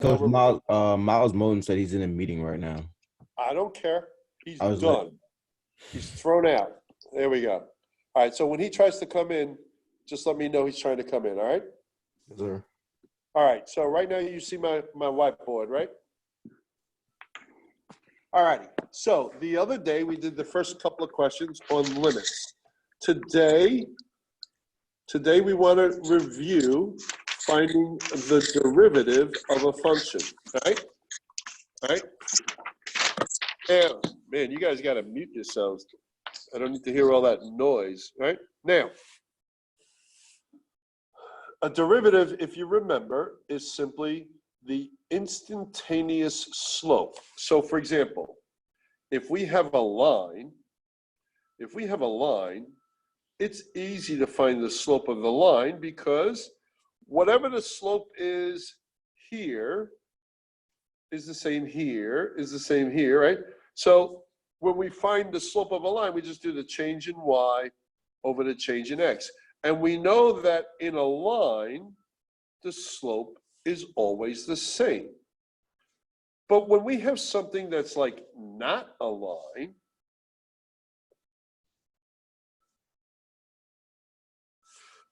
Now Coach we're, Miles Moten said he's in a meeting right now. I don't care. He's I was like, done. He's thrown out. There we go. All right, so when he tries to come in, just let me know he's trying to come in, all right? yes, sir. All right, so right now you see my whiteboard, right? All righty, so the other day we did the first couple of questions on limits. Today we want to review finding the derivative of a function, right? All right? Now, man, you guys got to mute yourselves. I don't need to hear all that noise, right? Now, a derivative, if you remember, is simply the instantaneous slope. So for example, if we have a line, it's easy to find the slope of the line because whatever the slope is here is the same here, is the same here, right? So when we find the slope of a line, we just do the change in y over the change in x. And we know that in a line, the slope is always the same. But when we have something that's like not a line,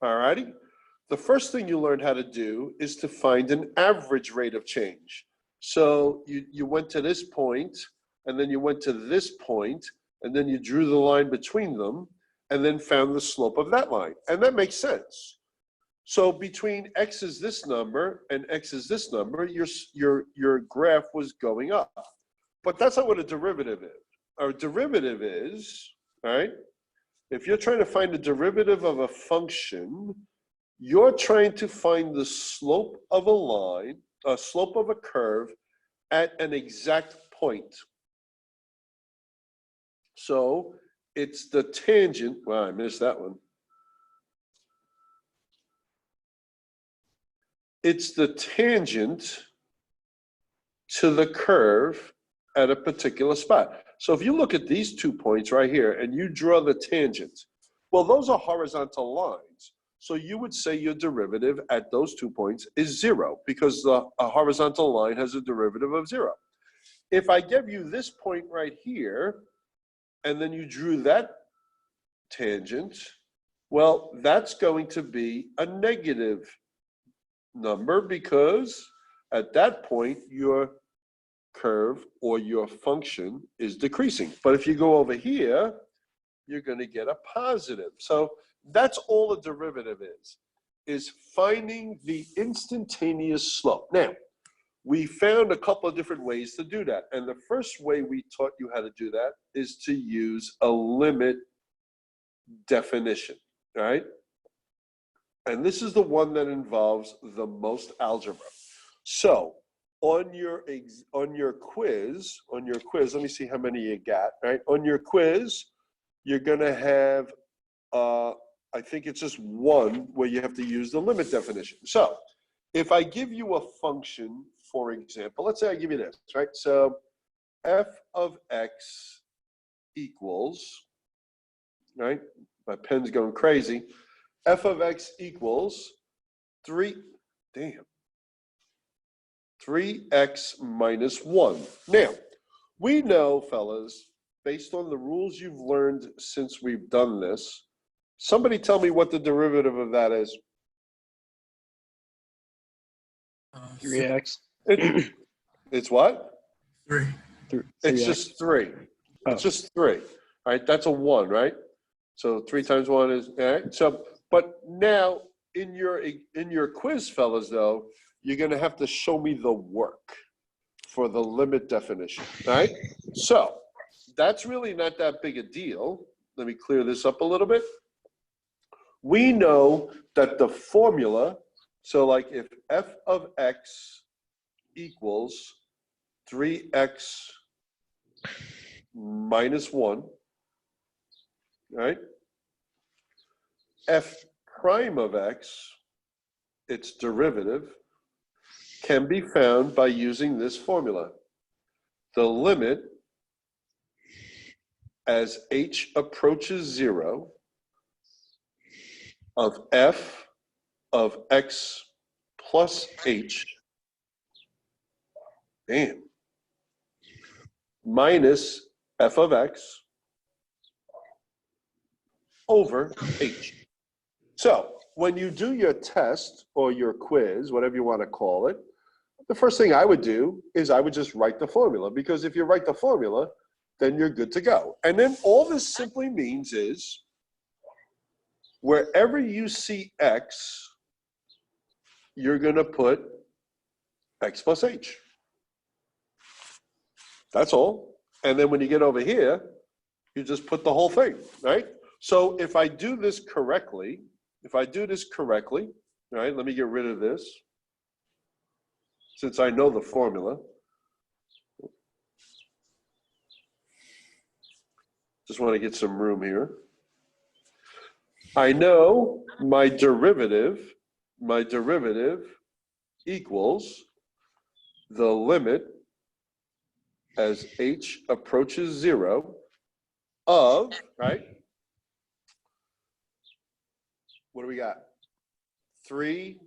all righty, the first thing you learn how to do is to find an average rate of change. So you went to this point, and then you went to this point, and then you drew the line between them, and then found the slope of that line. And that makes sense. So between x is this number and x is this number, your graph was going up. But that's not what a derivative is. A derivative is, all right, if you're trying to find the derivative of a function, you're trying to find the slope of a line, a slope of a curve at an exact point. So it's the tangent, well, I missed that one. It's the tangent to the curve at a particular spot. So if you look at these 2 points right here and you draw the tangent, well, those are horizontal lines. So you would say your derivative at those 2 points is 0 because a horizontal line has a derivative of 0. If I give you this point right here, and then you drew that tangent, well, that's going to be a negative number because at that point, your curve or your function is decreasing. But if you go over here, you're going to get a positive. So that's all a derivative is finding the instantaneous slope. Now, we found a couple of different ways to do that. And the first way we taught you how to do that is to use a limit definition, all right? And this is the one that involves the most algebra. So on your quiz, let me see how many you got, right? On your quiz, you're gonna have, I think it's just one where you have to use the limit definition. So if I give you a function, for example, let's say I give you this, right? So f of x equals, right? My pen's going crazy. F of x equals 3x minus 1. Now, we know, fellas, based on the rules you've learned since we've done this, somebody tell me what the derivative of that is. 3x. It's what? 3. It's just 3. It's just 3. All right, that's a 1, right? So 3 times 1 is, all right? So, but now in your quiz, fellas, though, you're going to have to show me the work for the limit definition, all right? So that's really not that big a deal. Let me clear this up a little bit. We know that the formula, so like if f of x equals 3x minus 1, right? F prime of x, its derivative, can be found by using this formula. The limit as h approaches 0 of f of x plus h Damn. Minus f of x over h. So when you do your test or your quiz, whatever you want to call it, the first thing I would do is I would just write the formula, because if you write the formula, then you're good to go. And then all this simply means is wherever you see x, you're going to put x plus h. That's all. And then when you get over here, you just put the whole thing, right? So if I do this correctly, all right, let me get rid of this, since I know the formula. Just want to get some room here. I know my derivative equals the limit as h approaches 0 of, right? What do we got? 3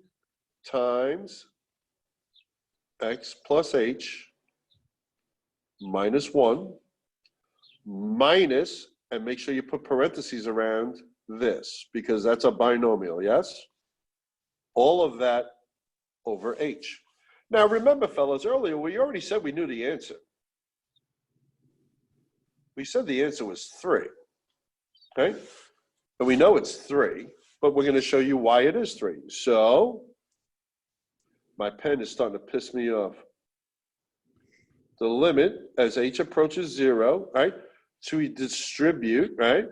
times x plus h minus 1 minus, and make sure you put parentheses around this, because that's a binomial, yes? All of that over h. Now remember, fellas, earlier we already said we knew the answer. We said the answer was 3, okay? And we know it's 3, but we're going to show you why it is 3. So my pen is starting to piss me off. The limit as h approaches 0, right? So we distribute, right?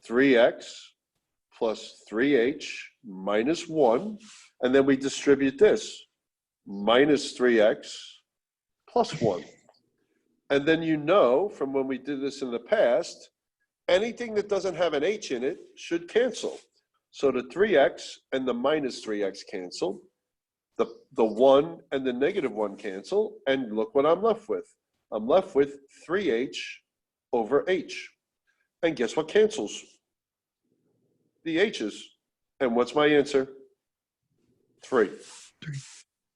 3x plus 3h minus 1, and then we distribute this, minus 3x plus 1. And then you know from when we did this in the past, anything that doesn't have an h in it should cancel. So the 3x and the minus 3x cancel, the 1 and the negative 1 cancel, and look what I'm left with. I'm left with 3h over h. And guess what cancels? The h's. And what's my answer? 3.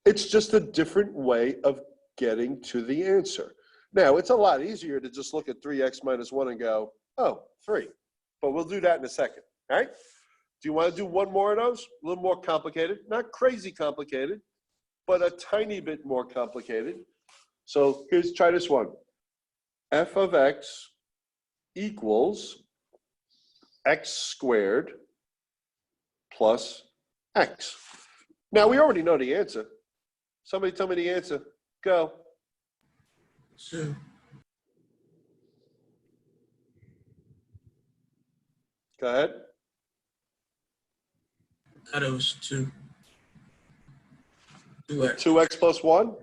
It's just a different way of getting to the answer. Now, it's a lot easier to just look at 3x minus 1 and go, oh, 3. But we'll do that in a second, all right? Do you want to do one more of those? A little more complicated. Not crazy complicated, but a tiny bit more complicated. So try this one. F of x equals x squared plus x. Now, we already know the answer. Somebody tell me the answer. Go. 2. Go ahead. I thought it was 2. 2x. 2x plus 1?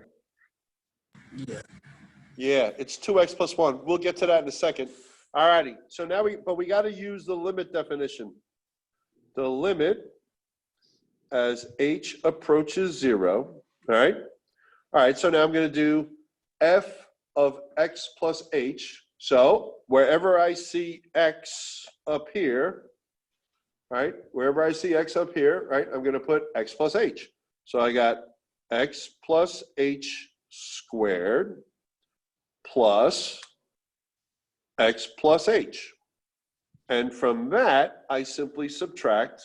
Yeah. Yeah, it's 2x plus 1. We'll get to that in a second. All righty. So now we got to use the limit definition. The limit as h approaches 0. All right. All right. So now I'm going to do f of x plus h. So wherever I see x up here, right? Wherever I see x up here, right? I'm going to put x plus h. So I got x plus h squared plus x plus h. And from that, I simply subtract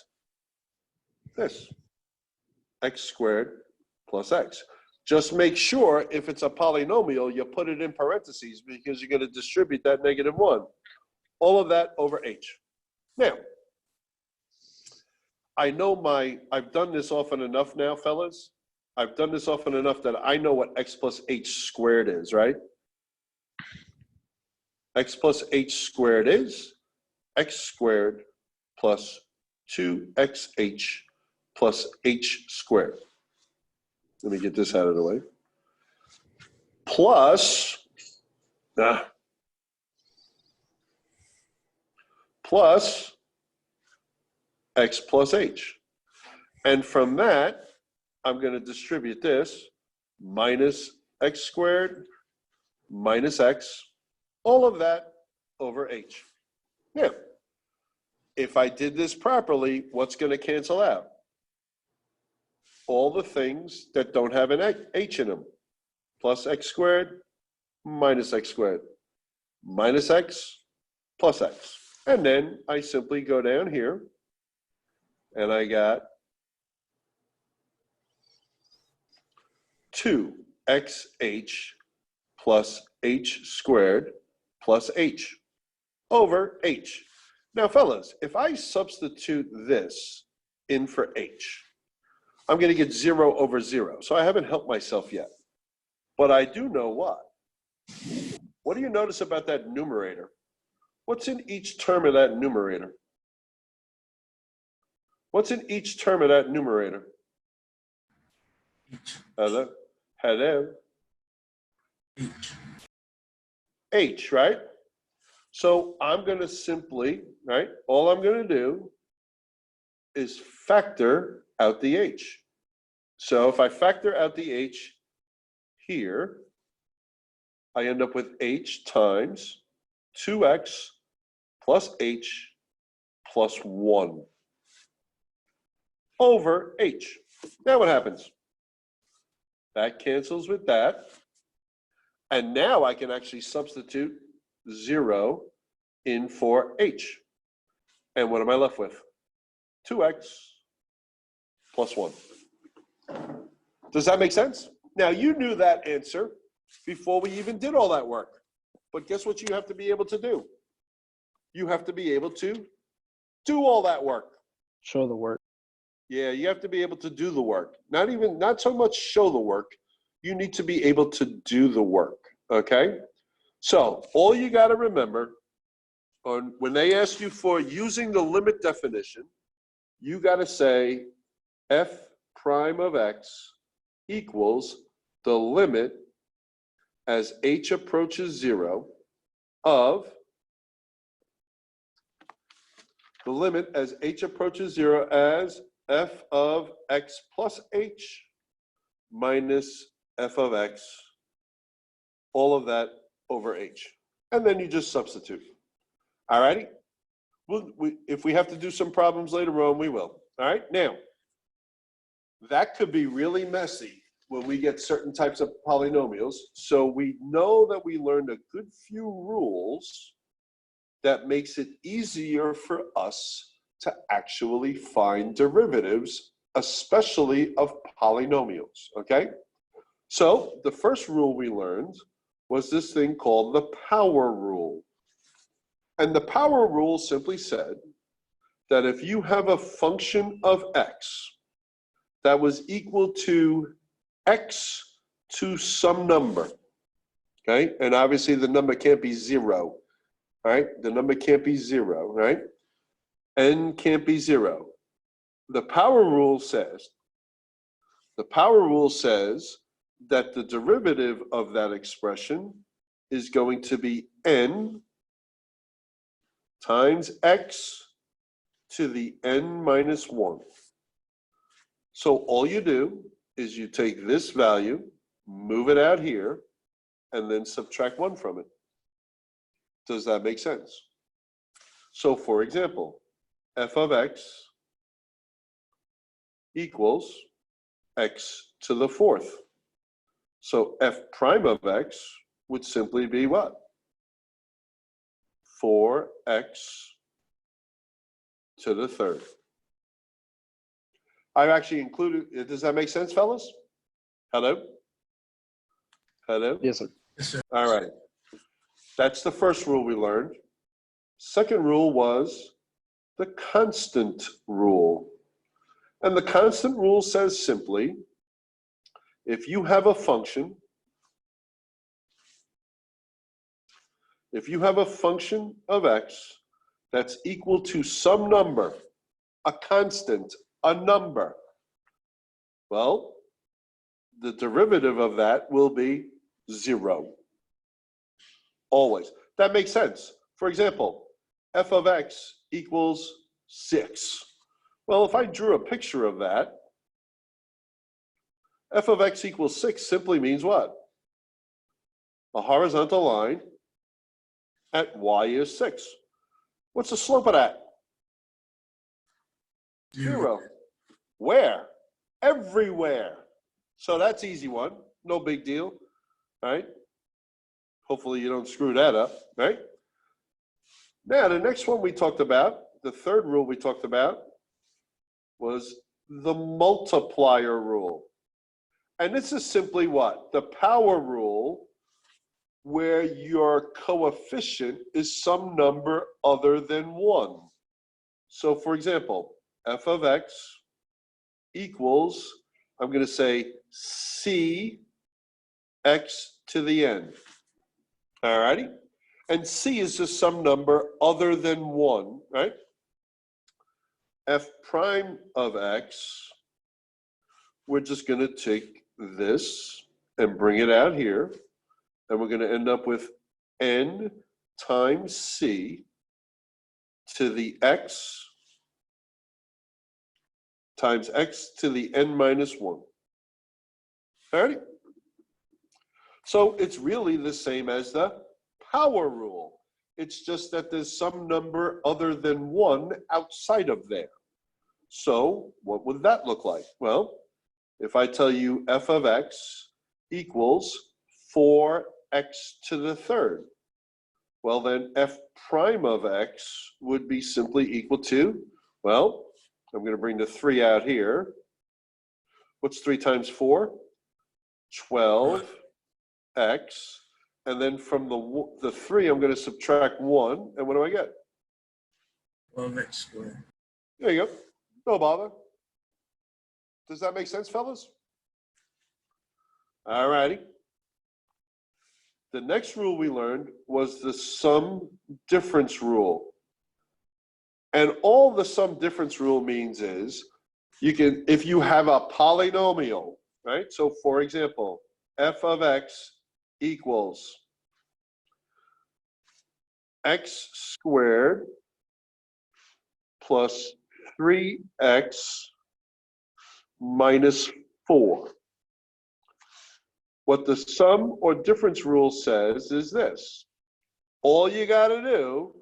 this, x squared plus x. Just make sure if it's a polynomial, you put it in parentheses, because you're going to distribute that negative 1. All of that over h. Now, I know I've done this often enough now, fellas. I've done this often enough that I know what x plus h squared is, right? X plus h squared is x squared plus 2xh plus h squared. Let me get this out of the way. Plus, plus x plus h. And from that, I'm going to distribute this minus x squared minus x, all of that over h. Now, if I did this properly, what's going to cancel out? All the things that don't have an h in them. plus x squared minus x squared minus x plus x. And then I simply go down here and I got 2xh plus h squared plus h over h. Now, fellas, if I substitute this in for h, I'm going to get 0 over 0. So I haven't helped myself yet. But I do know what? What do you notice about that numerator? What's in each term of that numerator? What's in each term of that numerator? H. Hello? Hello? H. H, right? So I'm going to simply, right? All I'm going to do is factor out the h. So if I factor out the h here, I end up with h times 2x plus h plus 1 over h. Now what happens? That cancels with that. And now I can actually substitute 0 in for h. And what am I left with? 2x plus 1. Does that make sense? Now, you knew that answer before we even did all that work. But guess what you have to be able to do? You have to be able to do all that work. Show the work. Yeah, you have to be able to do the work. Not so much show the work. You need to be able to do the work, okay? So all you got to remember, when they ask you for using the limit definition, you got to say f prime of x equals the limit as h approaches 0 of the limit as h approaches 0 as f of x plus h minus f of x, all of that over h. And then you just substitute. All righty? If we have to do some problems later on, we will. All right? Now, that could be really messy when we get certain types of polynomials. So we know that we learned a good few rules that makes it easier for us to actually find derivatives, especially of polynomials, okay? So the first rule we learned was this thing called the power rule. And the power rule simply said that if you have a function of x that was equal to x to some number, okay? And obviously the number can't be 0, right? The number can't be 0, right? N can't be 0. The power rule says that the derivative of that expression is going to be n times x to the n minus 1. So all you do is you take this value, move it out here, and then subtract 1 from it. Does that make sense? So for example, f of x equals x to the 4th. So f prime of x would simply be what? 4x to the 3rd. I've actually included, does that make sense, fellas? Hello? Hello? Yes, sir. Yes, sir. All right. That's the first rule we learned. Second rule was the constant rule. And the constant rule says simply, if you have a function of x that's equal to some number, a constant, a number, well, the derivative of that will be 0. Always. That makes sense. For example, f of x equals 6. Well, if I drew a picture of that, f of x equals 6 simply means what? A horizontal line at y is 6. What's the slope of that? 0. Where? Everywhere. So that's easy one. No big deal. right? Hopefully you don't screw that up, right? Now, the next one we talked about, the third rule we talked about was the multiplier rule. And this is simply what? The power rule where your coefficient is some number other than 1. So for example, f of x equals, I'm going to say c x to the n. All righty? And c is just some number other than 1, right? F prime of x, we're just going to take this and bring it out here. And we're going to end up with n times c to the x times x to the n minus 1. All right? So it's really the same as the power rule. It's just that there's some number other than 1 outside of there. So what would that look like? Well, if I tell you f of x equals 4x to the third, well then f prime of x would be simply equal to, well, I'm going to bring the 3 out here. What's 3 times 4? 12x. And then from the 3, I'm going to subtract 1. And what do I get? 12x squared. There you go. No bother. Does that make sense, fellas? All righty. The next rule we learned was the sum difference rule. And all the sum difference rule means is, you can, if you have a polynomial, right? So for example, f of x equals x squared plus 3x minus 4. What the sum or difference rule says is this. All you got to do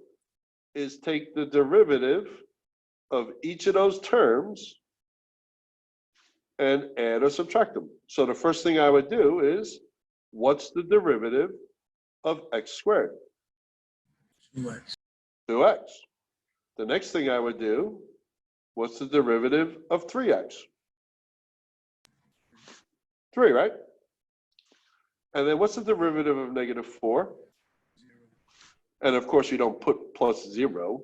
is take the derivative of each of those terms and add or subtract them. So the first thing I would do is, what's the derivative of x squared? 2x. 2x. The next thing I would do, what's the derivative of 3x? 3, right? And then what's the derivative of negative 4? 0. And of course, you don't put plus 0.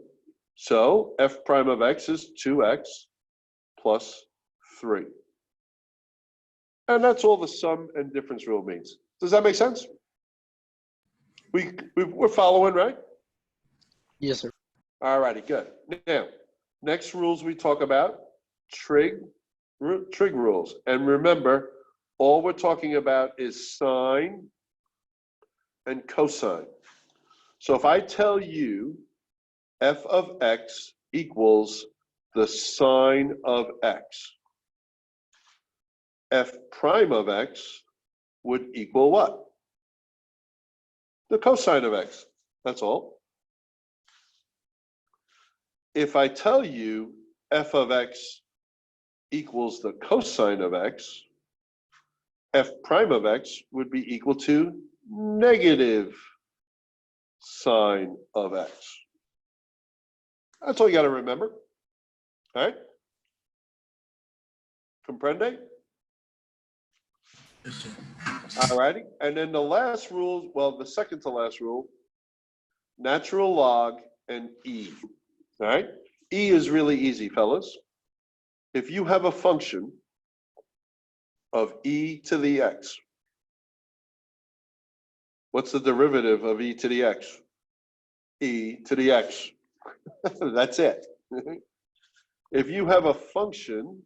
So f prime of x is 2x plus 3. And that's all the sum and difference rule means. Does that make sense? We're following, right? Yes, sir. All righty, good. Now, next rules we talk about, trig rules. And remember, all we're talking about is sine and cosine. So if I tell you f of x equals the sine of x, f prime of x would equal what? The cosine of x. That's all. If I tell you f of x equals the cosine of x, f prime of x would be equal to negative sine of x. That's all you got to remember. All right? Comprende? Yes, sir. All righty. And then the last rule, well, the second to last rule, natural log and e. All right? E is really easy, fellas. If you have a function of e to the x, what's the derivative of e to the x? E to the x. That's it. If you have a function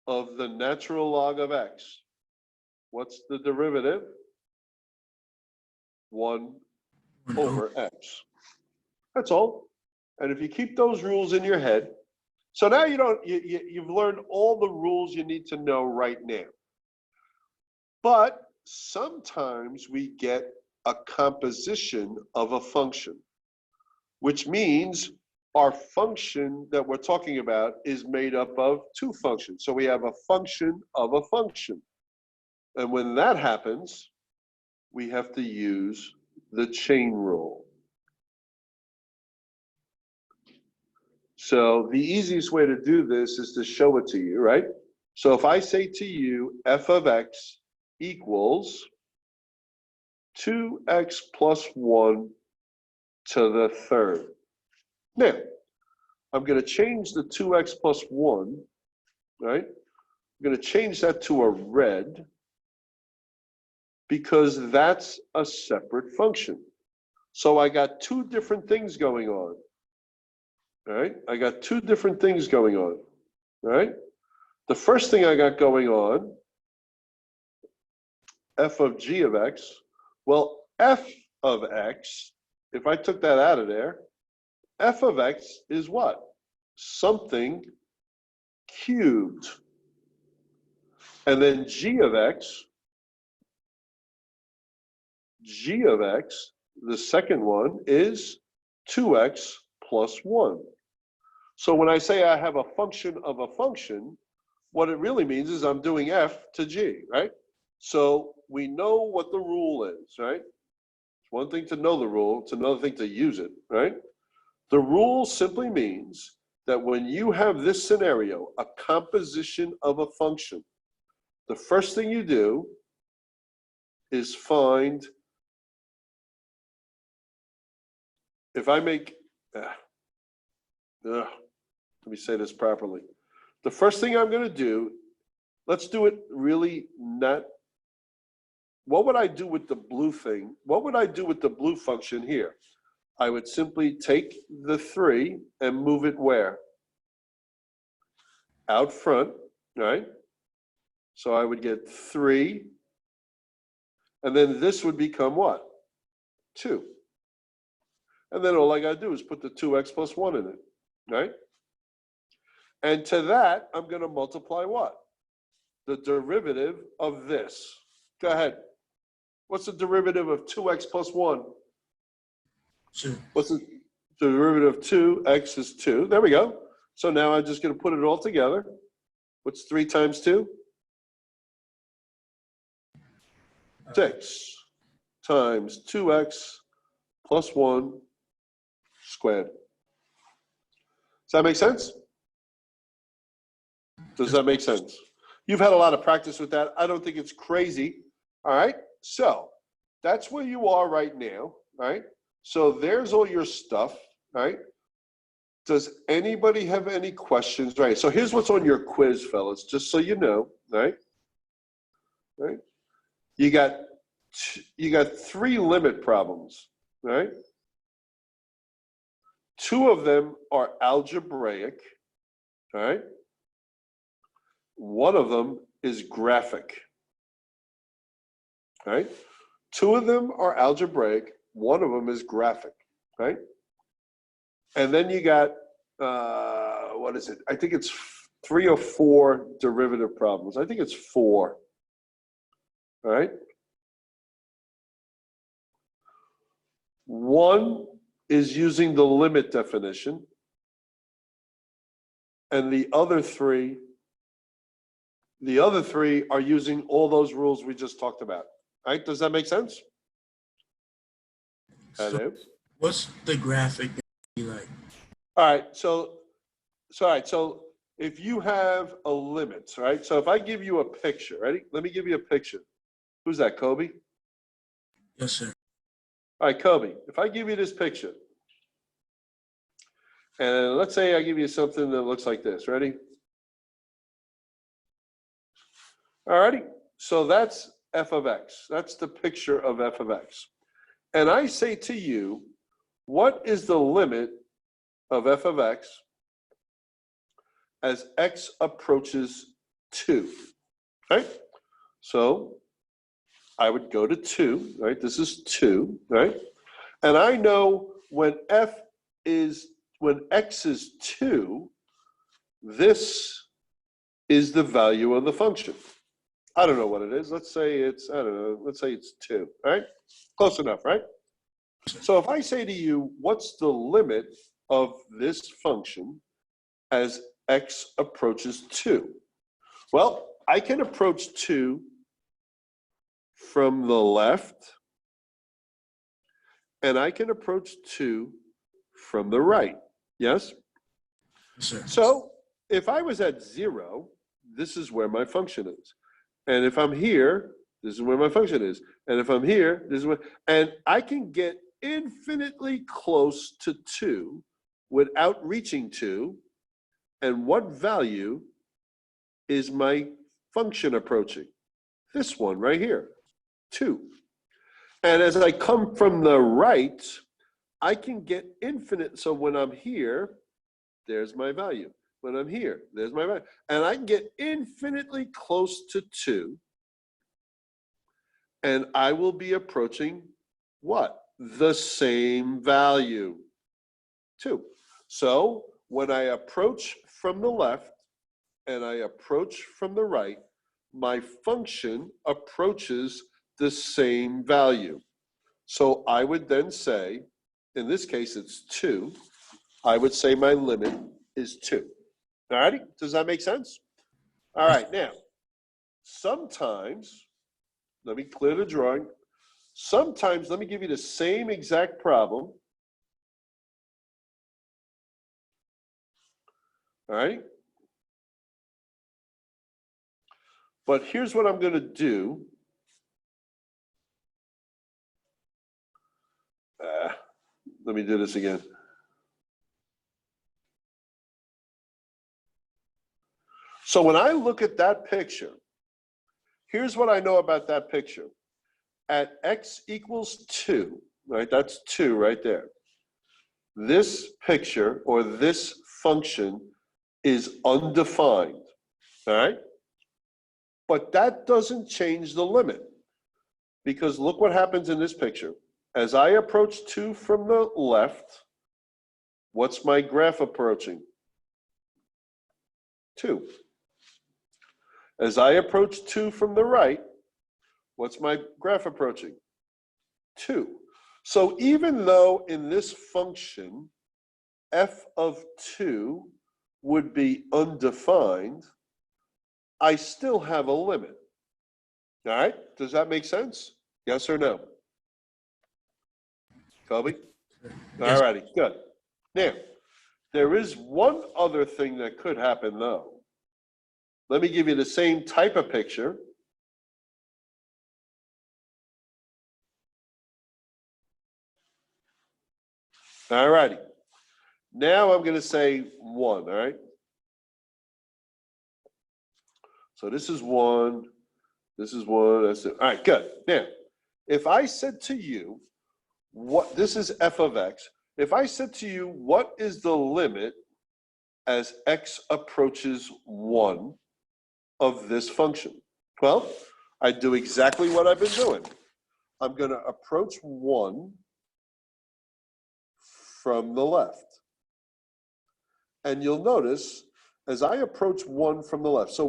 of the natural log of x, what's the derivative? 1 over x. That's all. And if you keep those rules in your head, so now you've learned all the rules you need to know right now. But sometimes we get a composition of a function, which means our function that we're talking about is made up of two functions. So we have a function of a function. And when that happens, we have to use the chain rule. So the easiest way to do this is to show it to you, right? So if I say to you, f of x equals 2x plus 1 to the third. Now, I'm going to change the 2x plus 1, right? I'm going to change that to a red because that's a separate function. So I got two different things going on. All right, I got two different things going on. All right, the first thing I got going on, f of g of x, well, f of x, if I took that out of there, f of x is what? Something cubed. And then g of x, the second one is 2x plus 1. So when I say I have a function of a function, what it really means is I'm doing f to g, right? So we know what the rule is, right? It's one thing to know the rule, it's another thing to use it, right? The rule simply means that when you have this scenario, a composition of a function, the first thing you do is find, if I make, let me say this properly. The first thing I'm going to do, let's do it really not, what would I do with the blue thing? What would I do with the blue function here? I would simply take the 3 and move it where? Out front, right? So I would get 3, and then this would become what? 2. And then all I got to do is put the 2x plus 1 in it, right? And to that, I'm going to multiply what? The derivative of this. Go ahead. What's the derivative of 2x plus 1? 2. What's the derivative of 2? X is 2. There we go. So now I'm just going to put it all together. What's 3 times 2? 6 times 2x plus 1 squared. Does that make sense? Does that make sense? You've had a lot of practice with that. I don't think it's crazy. All right. So that's where you are right now. Right. So there's all your stuff. Right. Does anybody have any questions? Right. So here's what's on your quiz, fellas, just so you know. Right. Right. You got 3 limit problems. Right. 2 of them are algebraic. All right. One of them is graphic, right? 2 of them are algebraic. One of them is graphic, right? And then you got, what is it? I think it's 3 or 4 derivative problems. I think it's 4, all right? 1 is using the limit definition, and the other three are using all those rules we just talked about. Right? Does that make sense? Hello? So what's the graphic be like? All right. So if you have a limit, right? So if I give you a picture, ready? Let me give you a picture. Who's that, Kobe? Yes, sir. All right, Kobe, if I give you this picture, and let's say I give you something that looks like this, ready? All righty, so that's f of x. That's the picture of f of x. And I say to you, what is the limit of f of x as x approaches 2? Right? So I would go to 2, right? This is 2, right? And I know when x is 2, this is the value of the function. I don't know what it is. Let's say it's, I don't know, let's say it's 2, right? Close enough, right? So if I say to you, what's the limit of this function as x approaches 2? Well, I can approach 2 from the left, and I can approach 2 from the right. Yes? Yes, sir. So if I was at 0, this is where my function is. And if I'm here, this is where my function is. And if I'm here, this is where, and I can get infinitely close to 2 without reaching 2. And what value is my function approaching? This one right here, 2. And as I come from the right, I can get infinite. So when I'm here, there's my value. When I'm here, there's my value. And I can get infinitely close to 2. And I will be approaching what? The same value, 2. So when I approach from the left and I approach from the right, my function approaches the same value. So I would then say, in this case, it's 2. I would say my limit is 2. All righty? Does that make sense? All right, now, sometimes, let me clear the drawing. Sometimes, let me give you the same exact problem. All right? But here's what I'm going to do. Let me do this again. So when I look at that picture, here's what I know about that picture. At x equals 2, right? That's 2 right there. This picture or this function is undefined, all right? But that doesn't change the limit, because look what happens in this picture. As I approach 2 from the left, what's my graph approaching? 2. As I approach 2 from the right, what's my graph approaching? 2. So even though in this function, f of 2 would be undefined, I still have a limit. All right? Does that make sense? Yes or no? Kobe? All righty, good. Now, there is one other thing that could happen though. Let me give you the same type of picture. All righty. Now I'm going to say 1, all right? So this is 1, this is 1, that's it. All right, good. Now, if I said to you, what this is f of x, if I said to you, what is the limit as x approaches 1 of this function? Well, I do exactly what I've been doing. I'm going to approach 1 from the left. And you'll notice as I approach 1 from the left, so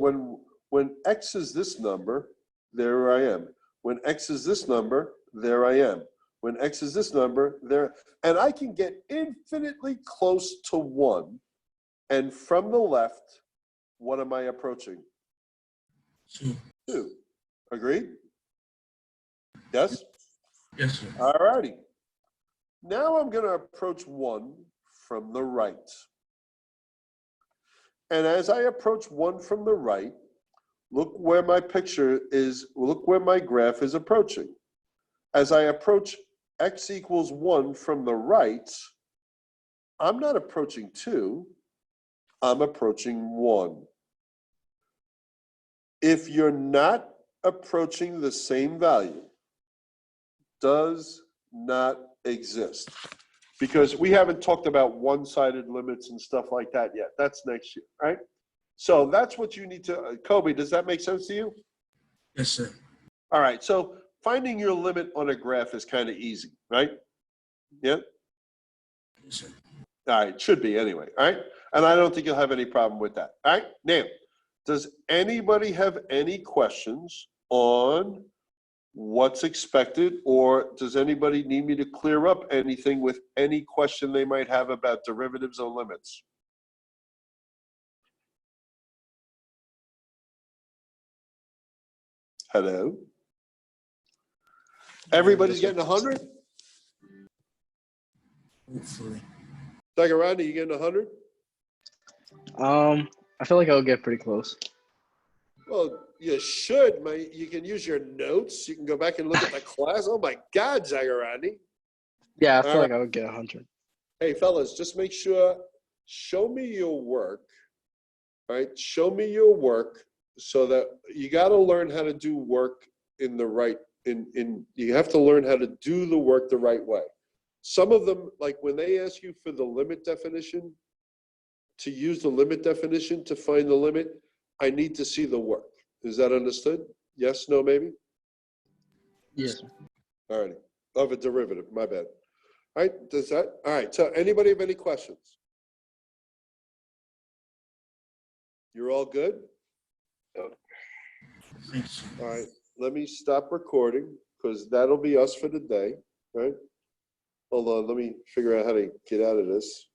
when x is this number, there I am. When x is this number, there I am. When x is this number, there, and I can get infinitely close to 1. And from the left, what am I approaching? 2. 2. Agreed? Yes? Yes, sir. All righty. Now I'm going to approach 1 from the right. And as I approach 1 from the right, look where my picture is, look where my graph is approaching. As I approach x equals 1 from the right, I'm not approaching 2, I'm approaching 1. If you're not approaching the same value, does not exist. Because we haven't talked about one-sided limits and stuff like that yet. That's next year, right? So that's what you need to, Kobe, does that make sense to you? Yes, sir. All right, so finding your limit on a graph is kind of easy, right? Yeah? Yes, sir. All right, should be anyway, all right? And I don't think you'll have any problem with that, all right? Now, does anybody have any questions on what's expected, or does anybody need me to clear up anything with any question they might have about derivatives or limits? Hello? Everybody's getting 100? Hopefully. Dr. Rodney, you getting 100? I feel like I'll get pretty close. Well, you should. You can use your notes. You can go back and look at the class. Oh my God, Zagarani. Yeah, I feel All like I would get 100. Hey, fellas, just make sure, show me your work, right? Show me your work so that you got to learn how to do work in the right, you have to learn how to do the work the right way. Some of them, like when they ask you for the limit definition, to use the limit definition to find the limit, I need to see the work. Is that understood? Yes, no, maybe? Yes, sir. All right. Of a derivative, my bad. All right, does that, all right, so anybody have any questions? You're all good? Thanks. All right, let me stop recording because that'll be us for the day, right? Hold on, let me figure out how to get out of this.